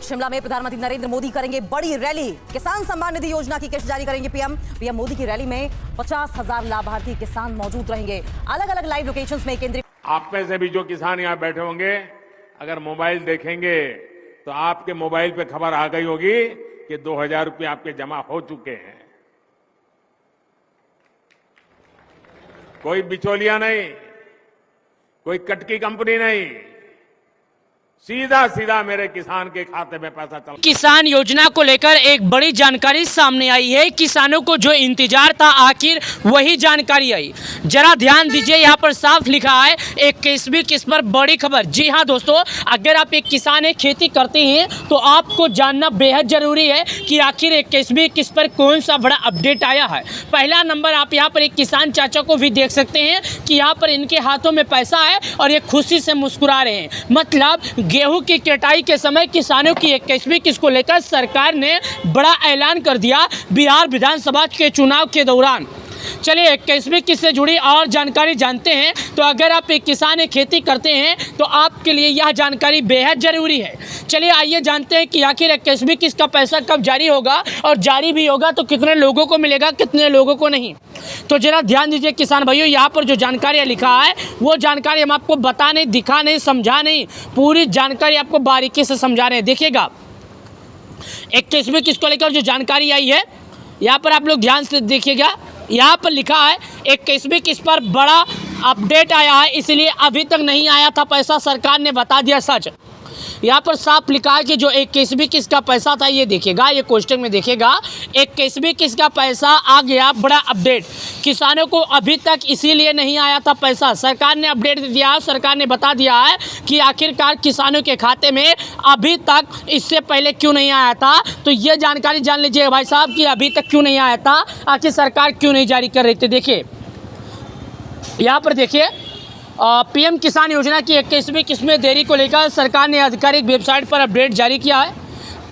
शिमला में प्रधानमंत्री नरेंद्र मोदी करेंगे बड़ी रैली। किसान सम्मान निधि योजना की किस्त जारी करेंगे पीएम मोदी की रैली में 50,000 लाभार्थी किसान मौजूद रहेंगे। अलग अलग लाइव लोकेशंस में केंद्रीय आप में से भी जो किसान यहाँ बैठे होंगे, अगर मोबाइल देखेंगे तो आपके मोबाइल पे खबर आ गई होगी कि 2,000 रुपये आपके जमा हो चुके हैं। कोई बिचौलिया नहीं, कोई कटकी कंपनी नहीं, सीधा सीधा मेरे किसान के खाते में पैसा चल। किसान योजना को लेकर एक बड़ी जानकारी सामने आई है। किसानों को जो इंतजार था आखिर वही जानकारी आई। जरा ध्यान दीजिए, यहाँ पर साफ लिखा है 21वीं किस्त पर बड़ी खबर। जी हाँ दोस्तों, अगर आप एक किसान है, खेती करते हैं तो आपको जानना बेहद जरूरी है कि आखिर 21वीं किस्त पर कौन सा बड़ा अपडेट आया है। पहला नंबर आप यहाँ पर एक किसान चाचा को भी देख सकते हैं कि यहाँ पर इनके हाथों में पैसा है और ये खुशी से मुस्कुरा रहे हैं। मतलब गेहूं की कटाई के समय किसानों की 21वीं किस्त को लेकर सरकार ने बड़ा ऐलान कर दिया बिहार विधानसभा के चुनाव के दौरान। चलिए 21वीं किस्त से जुड़ी और जानकारी जानते हैं। तो अगर आप एक किसान है, खेती करते हैं तो आपके लिए यह जानकारी बेहद ज़रूरी है। चलिए आइए जानते हैं कि आखिर 21वीं किस्त का पैसा कब जारी होगा और जारी भी होगा तो कितने लोगों को मिलेगा, कितने लोगों को नहीं। तो जरा ध्यान दीजिए किसान भाइयों, यहाँ पर जो जानकारी लिखा है वो जानकारी हम आपको बता नहीं, दिखा नहीं, समझा नहीं, पूरी जानकारी आपको बारीकी से समझा रहे हैं। देखिएगा 21वीं किस्त को लेकर जो जानकारी आई है, यहाँ पर आप लोग ध्यान से देखिएगा। यहाँ पर लिखा है 21वीं किस्त पर बड़ा अपडेट आया है, इसलिए अभी तक नहीं आया था पैसा, सरकार ने बता दिया सच। यहाँ पर साफ लिखा है कि जो 21वीं किस्त का पैसा था, ये देखिएगा, ये क्वेश्चन में देखिएगा 21वीं किस्त का पैसा आ गया, बड़ा अपडेट। किसानों को अभी तक इसीलिए नहीं आया था पैसा, सरकार ने अपडेट दिया, सरकार ने बता दिया है कि आखिरकार किसानों के खाते में अभी तक इससे पहले क्यों नहीं आया था। तो ये जानकारी जान लीजिए भाई साहब कि अभी तक क्यों नहीं आया था, आखिर सरकार क्यों नहीं जारी कर रही थी। देखिए यहाँ पर देखिए, पीएम किसान योजना की 21वीं किस्त में देरी को लेकर सरकार ने आधिकारिक वेबसाइट पर अपडेट जारी किया है।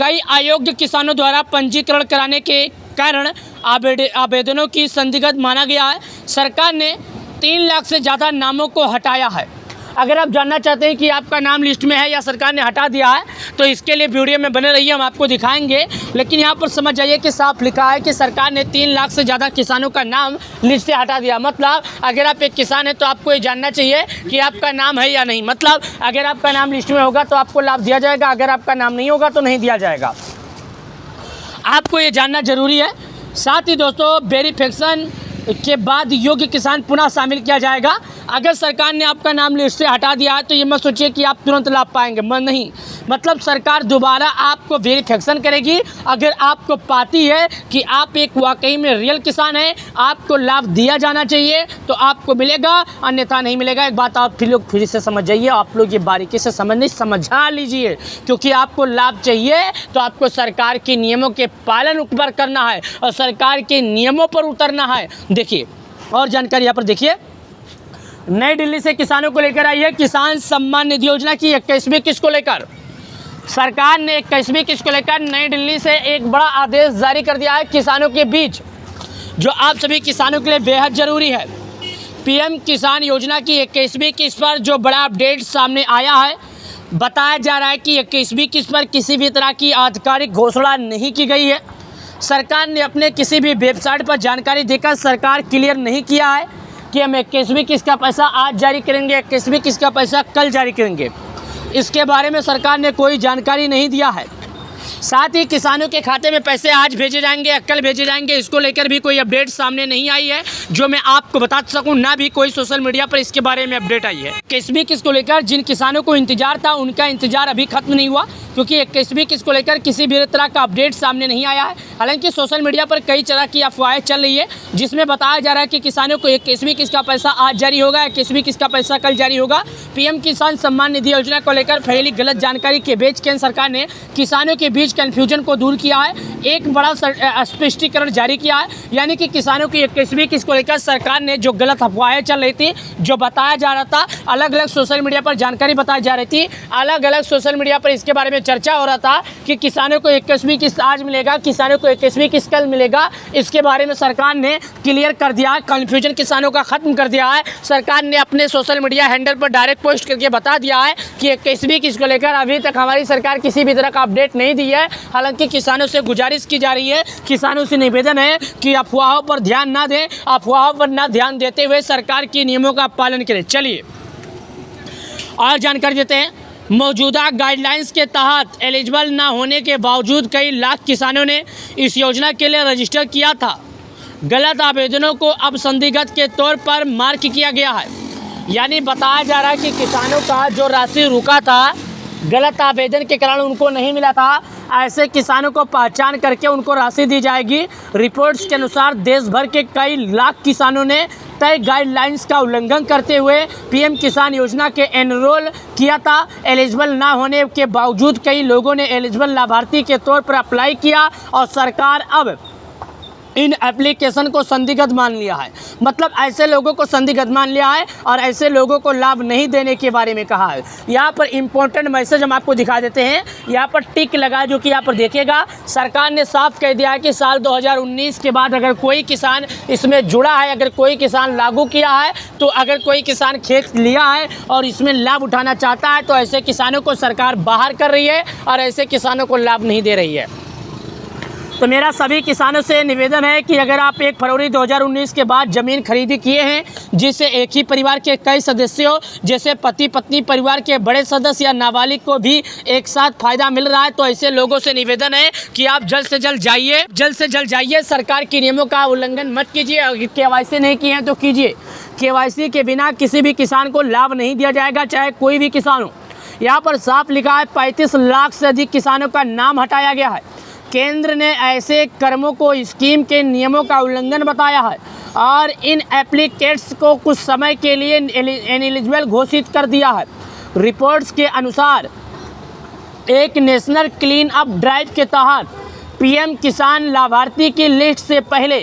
कई अयोग्य किसानों द्वारा पंजीकरण कराने के कारण आवेदनों की संदिग्ध माना गया है। सरकार ने 3 लाख से ज़्यादा नामों को हटाया है। अगर आप जानना चाहते हैं कि आपका नाम लिस्ट में है या सरकार ने हटा दिया है तो इसके लिए वीडियो में बने रहिए, हम आपको दिखाएंगे। लेकिन यहाँ पर समझ जाइए कि साफ लिखा है कि सरकार ने 3 लाख से ज़्यादा किसानों का नाम लिस्ट से हटा दिया। मतलब अगर आप एक किसान हैं तो आपको ये जानना चाहिए कि आपका नाम है या नहीं। मतलब अगर आपका नाम लिस्ट में होगा तो आपको लाभ दिया जाएगा, अगर आपका नाम नहीं होगा तो नहीं दिया जाएगा। आपको ये जानना जरूरी है। साथ ही दोस्तों, वेरिफिकेशन के बाद योग्य किसान पुनः शामिल किया जाएगा। अगर सरकार ने आपका नाम लिस्ट से हटा दिया है तो ये मत सोचिए कि आप तुरंत लाभ पाएंगे, नहीं। मतलब सरकार दोबारा आपको वेरिफिकेशन करेगी। अगर आपको पाती है कि आप एक वाकई में रियल किसान हैं, आपको लाभ दिया जाना चाहिए तो आपको मिलेगा, अन्यथा नहीं मिलेगा। एक बात आप फिर से समझ जाइए, आप लोग ये बारीकी से समझा लीजिए, क्योंकि आपको लाभ चाहिए तो आपको सरकार के नियमों के पालन ऊपर करना है और सरकार के नियमों पर उतरना है। देखिए और जानकारी यहाँ पर देखिए, नई दिल्ली से किसानों को लेकर आई है किसान सम्मान निधि योजना की 21वीं किस्त को लेकर। सरकार ने 21वीं किस्त को लेकर नई दिल्ली से एक बड़ा आदेश जारी कर दिया है किसानों के बीच, जो आप सभी किसानों के लिए बेहद ज़रूरी है। पीएम किसान योजना की 21वीं किस्त पर जो बड़ा अपडेट सामने आया है, बताया जा रहा है कि 21वीं किस्त पर किसी भी तरह की आधिकारिक घोषणा नहीं की गई है। सरकार ने अपने किसी भी वेबसाइट पर जानकारी देकर सरकार क्लियर नहीं किया है कि हम 21वीं किस्त का पैसा आज जारी करेंगे, 21वीं किस्त का पैसा कल जारी करेंगे। इसके बारे में सरकार ने कोई जानकारी नहीं दिया है। साथ ही किसानों के खाते में पैसे आज भेजे जाएंगे या कल भेजे जाएंगे, इसको लेकर भी कोई अपडेट सामने नहीं आई है जो मैं आपको बता सकूं, ना भी कोई सोशल मीडिया पर इसके बारे में अपडेट आई है। 21वीं किस्त को लेकर जिन किसानों को इंतजार था उनका इंतजार अभी खत्म नहीं हुआ, क्योंकि 21वीं किस्त को लेकर किसी भी तरह का अपडेट सामने नहीं आया है। हालांकि सोशल मीडिया पर कई तरह की अफवाहें चल रही है जिसमें बताया जा रहा है कि किसानों को 21वीं किस्त का पैसा आज जारी होगा, 21वीं किस्त का पैसा कल जारी होगा। पीएम किसान सम्मान निधि योजना को लेकर फैली गलत जानकारी के बीच केंद्र सरकार ने किसानों के बीच कंफ्यूजन को दूर किया है। एक बड़ा स्पष्टीकरण जारी किया है, यानी कि किसानों की 21वीं किस्त को लेकर सरकार ने जो गलत अफवाहें चल रही थी, जो बताया जा रहा था, अलग अलग सोशल मीडिया पर जानकारी बताई जा रही थी, अलग अलग सोशल मीडिया पर इसके बारे में चर्चा हो रहा था कि किसानों को 21वीं किस्त आज मिलेगा, किसानों को 21वीं किस्त कल मिलेगा। इसके बारे में सरकार ने क्लियर कर दिया है, कन्फ्यूजन किसानों का खत्म कर दिया है। सरकार ने अपने सोशल मीडिया हैंडल पर डायरेक्ट पोस्ट करके बता दिया है कि 21वीं किस्त को लेकर अभी तक हमारी सरकार किसी भी तरह का अपडेट नहीं दी है। हालांकि किसानों से गुजारिश की जा रही है, किसानों से निवेदन है कि अफवाहों पर ध्यान ना दें, अफवाहों पर ना ध्यान देते हुए सरकार के नियमों का पालन करें। चलिए और जानकारी देते हैं। मौजूदा गाइडलाइंस के तहत एलिजिबल ना होने के बावजूद कई लाख किसानों ने इस योजना के लिए रजिस्टर किया था। गलत आवेदनों को अब संदिग्ध के तौर पर मार्क किया गया है, यानी बताया जा रहा है कि किसानों का जो राशि रुका था, गलत आवेदन के कारण उनको नहीं मिला था, ऐसे किसानों को पहचान करके उनको राशि दी जाएगी। रिपोर्ट्स के अनुसार देश भर के कई लाख किसानों ने तय गाइडलाइंस का उल्लंघन करते हुए पीएम किसान योजना के एनरोल किया था। एलिजिबल ना होने के बावजूद कई लोगों ने एलिजिबल लाभार्थी के तौर पर अप्लाई किया और सरकार अब इन एप्लीकेशन को संदिग्ध मान लिया है। मतलब ऐसे लोगों को संदिग्ध मान लिया है और ऐसे लोगों को लाभ नहीं देने के बारे में कहा है। यहाँ पर इम्पोर्टेंट मैसेज हम आपको दिखा देते हैं। यहाँ पर टिक लगा है, जो कि यहाँ पर देखिएगा। सरकार ने साफ कह दिया है कि साल 2019 के बाद अगर कोई किसान इसमें जुड़ा है, अगर कोई किसान लागू किया है, तो अगर कोई किसान खेत लिया है और इसमें लाभ उठाना चाहता है, तो ऐसे किसानों को सरकार बाहर कर रही है और ऐसे किसानों को लाभ नहीं दे रही है। तो मेरा सभी किसानों से निवेदन है कि अगर आप 1 फरवरी 2019 के बाद ज़मीन खरीदी किए हैं, जिससे एक ही परिवार के कई सदस्यों जैसे पति पत्नी, परिवार के बड़े सदस्य या नाबालिग को भी एक साथ फ़ायदा मिल रहा है, तो ऐसे लोगों से निवेदन है कि आप जल्द से जल्द जाइए, सरकार के नियमों का उल्लंघन मत कीजिए। अगर KYC नहीं किए हैं तो कीजिए। KYC के बिना किसी भी किसान को लाभ नहीं दिया जाएगा, चाहे कोई भी किसान हो। यहाँ पर साफ लिखा है 35 लाख से अधिक किसानों का नाम हटाया गया है। केंद्र ने ऐसे कर्मों को स्कीम के नियमों का उल्लंघन बताया है और इन एप्लीकेट्स को कुछ समय के लिए इनएलिजिबल घोषित कर दिया है। रिपोर्ट्स के अनुसार एक नेशनल क्लीन अप ड्राइव के तहत पीएम किसान लाभार्थी की लिस्ट से पहले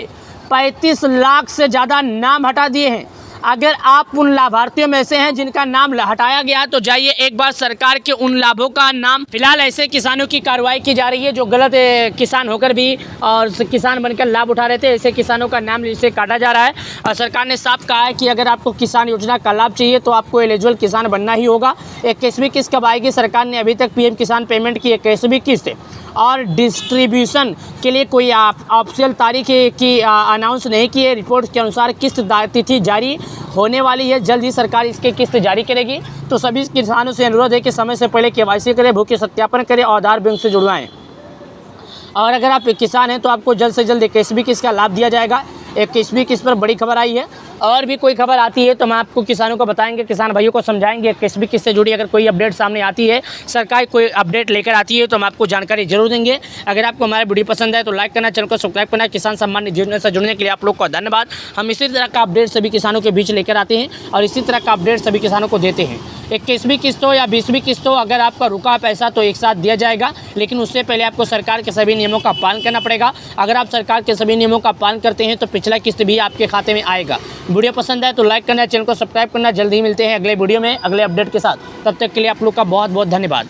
35 लाख से ज़्यादा नाम हटा दिए हैं। अगर आप उन लाभार्थियों में से हैं जिनका नाम हटाया गया, तो जाइए एक बार सरकार के उन लाभों का नाम। फिलहाल ऐसे किसानों की कार्रवाई की जा रही है जो गलत किसान होकर भी और किसान बनकर लाभ उठा रहे थे। ऐसे किसानों का नाम लिस्ट से काटा जा रहा है और सरकार ने साफ कहा है कि अगर आपको किसान योजना का लाभ चाहिए तो आपको एलिजिबल किसान बनना ही होगा। 21वीं किस्त कब आएगी? सरकार ने अभी तक पीएम किसान पेमेंट की 21वीं किस्त और डिस्ट्रीब्यूशन के लिए कोई ऑफिशियल तारीख की अनाउंस नहीं की है। रिपोर्ट के अनुसार किस्त तिथि जारी होने वाली है, जल्द ही सरकार इसकी किस्त जारी करेगी। तो सभी किसानों से अनुरोध है कि समय से पहले KYC करें, भूखी सत्यापन करें और आधार बैंक से जुड़वाएं। और अगर आप एक किसान हैं तो आपको जल्द से जल्द 21वीं किस्त का लाभ दिया जाएगा। 21वीं किस्त पर बड़ी खबर आई है और भी कोई खबर आती है तो हम आपको किसानों को बताएंगे, किसान भाइयों को समझाएंगे। 21वीं किस्त से जुड़ी अगर कोई अपडेट सामने आती है, सरकार कोई अपडेट लेकर आती है, तो हम आपको जानकारी जरूर देंगे। अगर आपको हमारा वीडियो पसंद है तो लाइक करना, चैनल को सब्सक्राइब करना। किसान सम्मान निधि योजना से जुड़ने के लिए आप लोग का धन्यवाद। हम इसी तरह का अपडेट सभी किसानों के बीच लेकर आते हैं और इसी तरह का अपडेट सभी किसानों को देते हैं। 21वीं किस्त हो या 20वीं किस्त हो, अगर आपका रुका पैसा तो एक साथ दिया जाएगा, लेकिन उससे पहले आपको सरकार के सभी नियमों का पालन करना पड़ेगा। अगर आप सरकार के सभी नियमों का पालन करते हैं तो पिछला किस्त भी आपके खाते में आएगा। वीडियो पसंद है तो लाइक करना, चैनल को सब्सक्राइब करना। जल्द ही मिलते हैं अगले वीडियो में अगले अपडेट के साथ। तब तक के लिए आप लोग का बहुत बहुत धन्यवाद।